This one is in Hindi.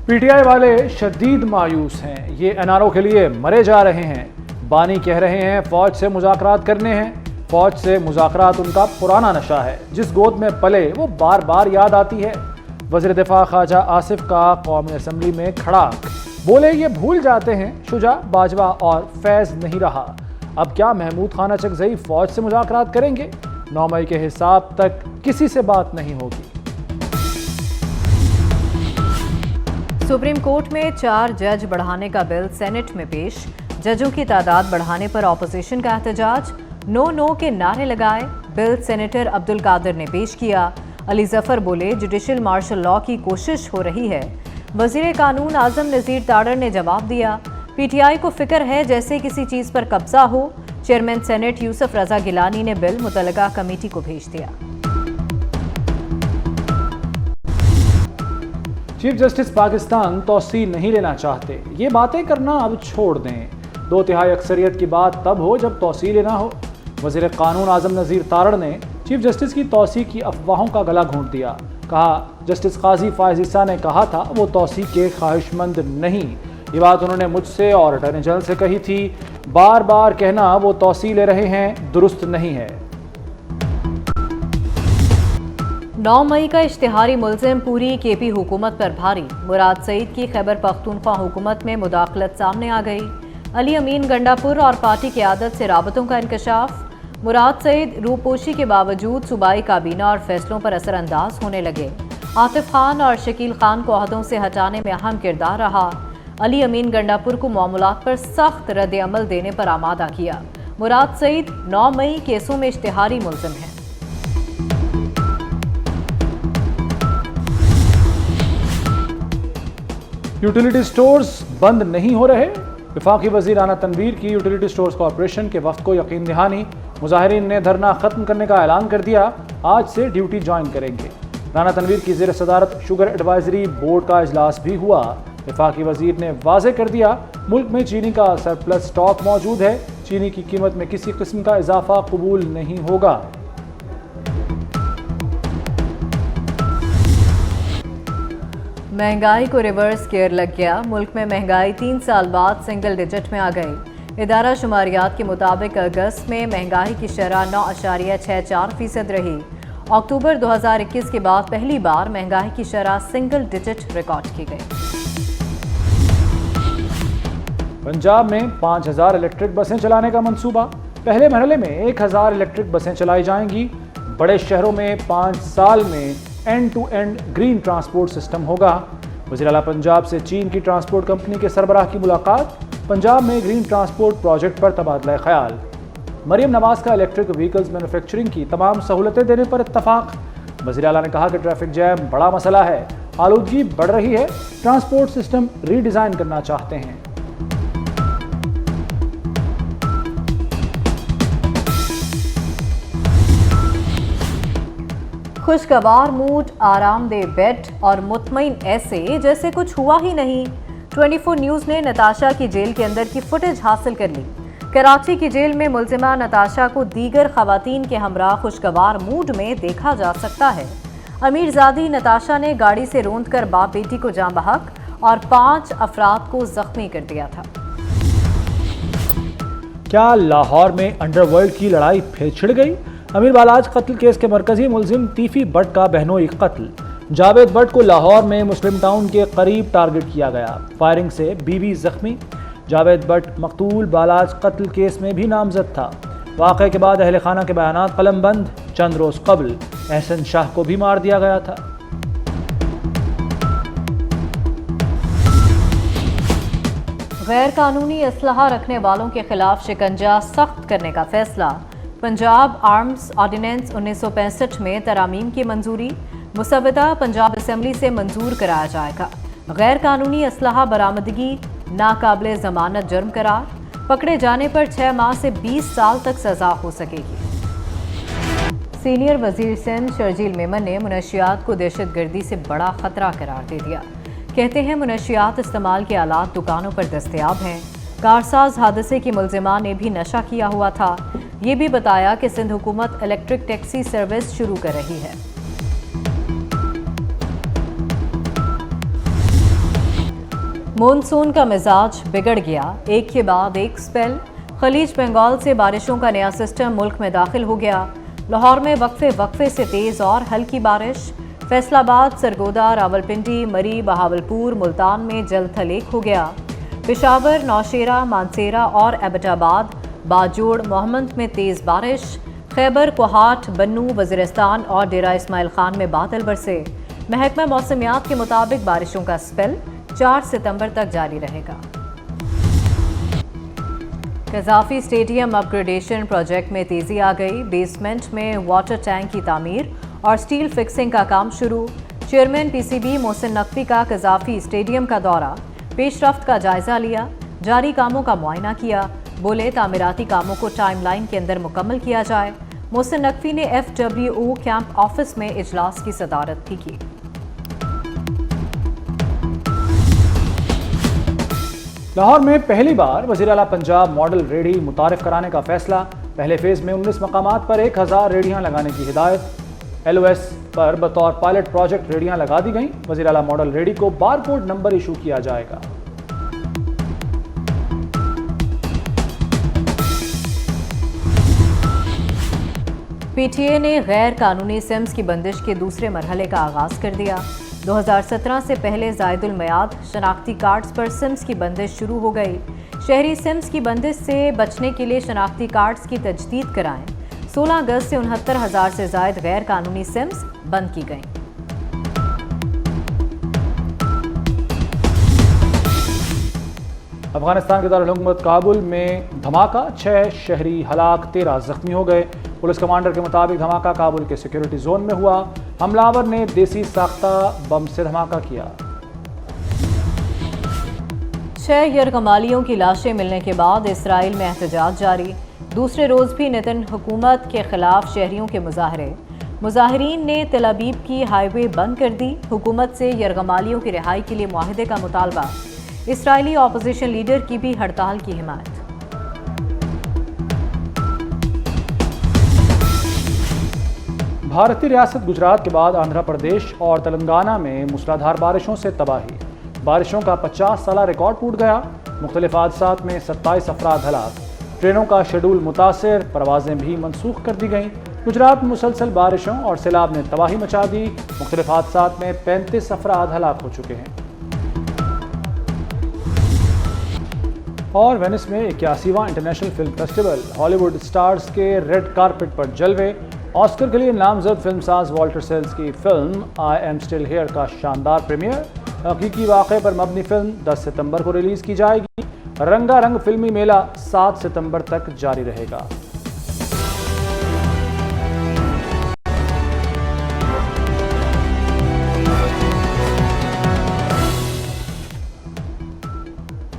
पीटीआई वाले शदीद मायूस हैं। ये एनआरओ के लिए मरे जा रहे हैं। बानी कह रहे हैं फौज से मुज़ाकरात करने हैं। फौज से मुज़ाकरात उनका पुराना नशा है। जिस गोद में पले वो बार बार याद आती है। वज़ीर दिफा ख्वाजा आसिफ का कौमी असम्बली में खड़ाक, बोले ये भूल जाते हैं शुजा, बाजवा और फैज़ नहीं रहा। अब क्या महमूद खान अचकज़ई फौज से मुज़ाकरात करेंगे? 9 मई के हिसाब तक किसी से बात नहीं होगी। सुप्रीम कोर्ट में 4 जज बढ़ाने का बिल सेनेट में पेश। जजों की तादाद बढ़ाने पर ऑपोजिशन का एहतजाज, नो के नारे लगाए। बिल सेनेटर अब्दुल कादिर ने पेश किया। अली जफर बोले जुडिशल मार्शल लॉ की कोशिश हो रही है। वजीर कानून आजम नज़ीर ताड़र ने जवाब दिया, पीटीआई को फिक्र है जैसे किसी चीज़ पर कब्जा हो। चेयरमैन सेनेट यूसुफ रजा गिलानी ने बिल मुतलका कमेटी को भेज दिया। चीफ जस्टिस पाकिस्तान तौसी नहीं लेना चाहते। ये बातें करना अब छोड़ दें। 2/3 अक्सरियत की बात तब हो जब तौसी लेना हो। वज़ीर कानून आजम नज़ीर ताड़र ने चीफ जस्टिस की तौसी की अफवाहों का गला घोंट दिया। कहा जस्टिस काजी फायज़ ईसा ने कहा था वो तौसी के ख्वाहिशमंद नहीं। ये बात उन्होंने मुझसे और अटॉर्नी जनरल से कही थी। बार बार कहना वो तौसी ले रहे हैं दुरुस्त नहीं है। 9 मई का इश्तिहारी मुल्ज़िम पूरी केपी हुकूमत पर भारी। मुराद सईद की खैबर पख्तूनख्वा हुकूमत में मुदाखलत सामने आ गई। अली अमीन गंडापुर और पार्टी क़यादत से राबतों का इंकशाफ। मुराद सईद रूपोशी के बावजूद सूबाई काबीना और फैसलों पर असरअंदाज होने लगे। आतिफ खान और शकील खान को अहदों से हटाने में अहम किरदार रहा। अली अमीन गंडापुर को मामलात पर सख्त रद्द अमल देने पर आमादा किया। मुराद सईद 9 मई केसों में इश्तिहारी मुल्ज़िम हैं। यूटिलिटी स्टोर्स बंद नहीं हो रहे। वफाकी वज़ीर राना तनवीर की यूटिलिटी स्टोर्स कॉरपोरेशन के वक्त को यकीन दहानी। मुजाहिरीन ने धरना खत्म करने का ऐलान कर दिया। आज से ड्यूटी ज्वाइन करेंगे। राना तनवीर की ज़ेर सदारत शुगर एडवाइजरी बोर्ड का इजलास भी हुआ। वफाकी वज़ीर ने वाज़े कर दिया मुल्क में चीनी का सरप्लस स्टॉक मौजूद है। चीनी की कीमत में किसी किस्म का इजाफा कबूल नहीं होगा। महंगाई को रिवर्स गियर लग गया। मुल्क में महंगाई 3 साल बाद सिंगल डिजिट में आ गई। इदारा शुमारियात के मुताबिक अगस्त में महंगाई की शरह 9.64% रही। अक्टूबर 2021 के बाद पहली बार महंगाई की शरह सिंगल डिजिट रिकॉर्ड की गई। पंजाब में 5000 इलेक्ट्रिक बसें चलाने का मंसूबा। पहले मरहले में 1000 इलेक्ट्रिक बसें चलाई जाएंगी। बड़े शहरों में 5 साल में end to end green transport system होगा। वज़ीर आला पंजाब से चीन की ट्रांसपोर्ट कंपनी के सरबराह की मुलाकात। पंजाब में ग्रीन ट्रांसपोर्ट प्रोजेक्ट पर तबादला ख्याल। मरियम नवाज का इलेक्ट्रिक व्हीकल्स मैन्युफैक्चरिंग की तमाम सहूलतें देने पर इत्तफाक। वज़ीर आला ने कहा कि ट्रैफिक जैम बड़ा मसला है, आलूदगी बढ़ रही है, ट्रांसपोर्ट सिस्टम रीडिज़ाइन करना चाहते हैं। खुशगवार मूड, आरामदेह बेड और मुतमईन ऐसे जैसे कुछ हुआ ही नहीं। 24 न्यूज़ ने नताशा की जेल के अंदर की फुटेज हासिल कर ली। कराची की जेल में मुल्जिमा नताशा को दीगर खवातीन के हमरा खुशगवार मूड में देखा जा सकता है। अमीरजादी नताशा ने गाड़ी से रौंद कर बाप बेटी को जाँ बहक और 5 अफराद को जख्मी कर दिया था। क्या लाहौर में अंडरवर्ल्ड की लड़ाई फिर छिड़ गई? अमीर बालाज कत्ल केस के मरकजी मुल्जिम तीफी भट्ट का बहनोई कत्ल। जावेद भट्ट को लाहौर में मुस्लिम टाउन के करीब टारगेट किया गया। फायरिंग से बीवी जख्मी। जावेद भट्ट मकतूल बालाज कत्ल केस में भी नामजद था। वाक़े के बाद अहले खाना के बयानात कलम बंद। चंद रोज़ कबल एहसन शाह को भी मार दिया गया था। गैर कानूनी असलहा रखने वालों के खिलाफ शिकंजा सख्त करने का फैसला। पंजाब आर्म्स ऑर्डिनेंस 1965 में तरामीम की मंजूरी। मुसव्वदा पंजाब असम्बली से मंजूर कराया जाएगा। गैर कानूनी असलहा बरामदगी नाकाबिले जमानत जुर्म करार। पकड़े जाने पर 6 माह से 20 साल तक सजा हो सकेगी। सीनियर वजीर सिंध शर्जील मेमन ने मुनशियात को दहशतगर्दी से बड़ा खतरा करार दे दिया। कहते हैं मुनशियात इस्तेमाल के आलात दुकानों पर दस्तयाब हैं। कारसाज हादसे की मुल्जिमा ने भी नशा किया हुआ था। ये भी बताया कि सिंध हुकूमत इलेक्ट्रिक टैक्सी सर्विस शुरू कर रही है। मॉनसून का मिजाज बिगड़ गया, एक के बाद एक स्पेल। खलीज बंगाल से बारिशों का नया सिस्टम मुल्क में दाखिल हो गया। लाहौर में वक्फे से तेज़ और हल्की बारिश। फैसलाबाद, सरगोदा, रावलपिंडी, मरी, बहावलपुर, मुल्तान में जल थल एक हो गया। पेशावर, नौशेरा, मानसेरा और एबटाबाद, बाजोड़, मोहम्मद में तेज़ बारिश। खैबर, कोहाट, बन्नू, वज़ीरिस्तान और डेरा इस्माइल खान में बादल बरसे। महकमा मौसमियात के मुताबिक बारिशों का स्पेल 4 सितंबर तक जारी रहेगा। कज़ाफ़ी स्टेडियम अपग्रेडेशन प्रोजेक्ट में तेज़ी आ गई। बेसमेंट में वाटर टैंक की तामीर और स्टील फिक्सिंग का काम शुरू। चेयरमैन पीसीबी मोहसिन नकवी का कज़ाफ़ी स्टेडियम का दौरा, पेशरफ्त का जायजा लिया, जारी कामों का मुआयना किया। बोले तामीराती कामों को टाइमलाइन के अंदर मुकम्मल किया जाए। मोहसिन नकवी ने FWO कैंप ऑफिस में इजलास की सदारत भी की। लाहौर में पहली बार वज़ीर आला पंजाब मॉडल रेहड़ी मुतारिफ कराने का फैसला। पहले फेज में 19 मकामात पर 1000 रेहड़ियाँ लगाने की हिदायत। LOS पर बतौर पायलट प्रोजेक्ट रेहड़ियाँ लगा दी गईं। वज़ीर आला मॉडल रेहड़ी को बारकोड नंबर इशू किया जाएगा। PTA ने गैर कानूनी सिम्स की बंदिश के दूसरे मरहले का आगाज़ कर दिया। 2017 से पहले ज़ायदुल मयाद शनाख्ती कार्ड्स पर सिम्स की बंदिश शुरू हो गई। शहरी सिम्स की बंदिश से बचने के लिए शनाख्ती कार्ड्स की तजदीद कराएं। 16 अगस्त से 69,000 से ज़ायद गैर कानूनी सिम्स बंद की गईं। अफगानिस्तान के दारुल हुकूमत काबुल में धमाका, 6 शहरी हलाक, 13 जख्मी हो गए। पुलिस कमांडर के मुताबिक धमाका काबुल के सिक्योरिटी जोन में हुआ। हमलावर ने देसी साख्ता बम से धमाका किया। 6 यरगमालियों की लाशें मिलने के बाद इसराइल में एहतजाज जारी। दूसरे रोज़ भी नेतन हुकूमत के खिलाफ शहरियों के मुजाहरे। मुजाहिरीन ने तेल अवीव की हाईवे बंद कर दी। हुकूमत से यरगमालियों की रिहाई के लिए मुआहदे का मुतालबा। इसराइली अपोजिशन लीडर की भी हड़ताल की हिमायत। भारतीय रियासत गुजरात के बाद आंध्र प्रदेश और तेलंगाना में मूसलाधार बारिशों से तबाही। बारिशों का 50 साला रिकॉर्ड टूट गया। मुख्तलिफ हादसात में 27 अफराद हलाक। ट्रेनों का शेड्यूल मुतासिर, परवाजें भी मनसूख कर दी गईं। गुजरात में मुसलसल बारिशों और सैलाब ने तबाही मचा दी। मुख्तलिफ हादसात में 35 अफराद हलाक हो चुके हैं। और वेनिस में 81वां international film festival, Hollywood stars के रेड कारपेट पर जलवे। ऑस्कर के लिए नामजद फिल्मसाज वॉल्टर सेल्स की film I am still here का शानदार प्रीमियर। हकीकी वाक़े पर मबनी फिल्म 10 सितंबर को रिलीज़ की जाएगी। रंगारंग फिल्मी मेला 7 सितंबर तक जारी रहेगा।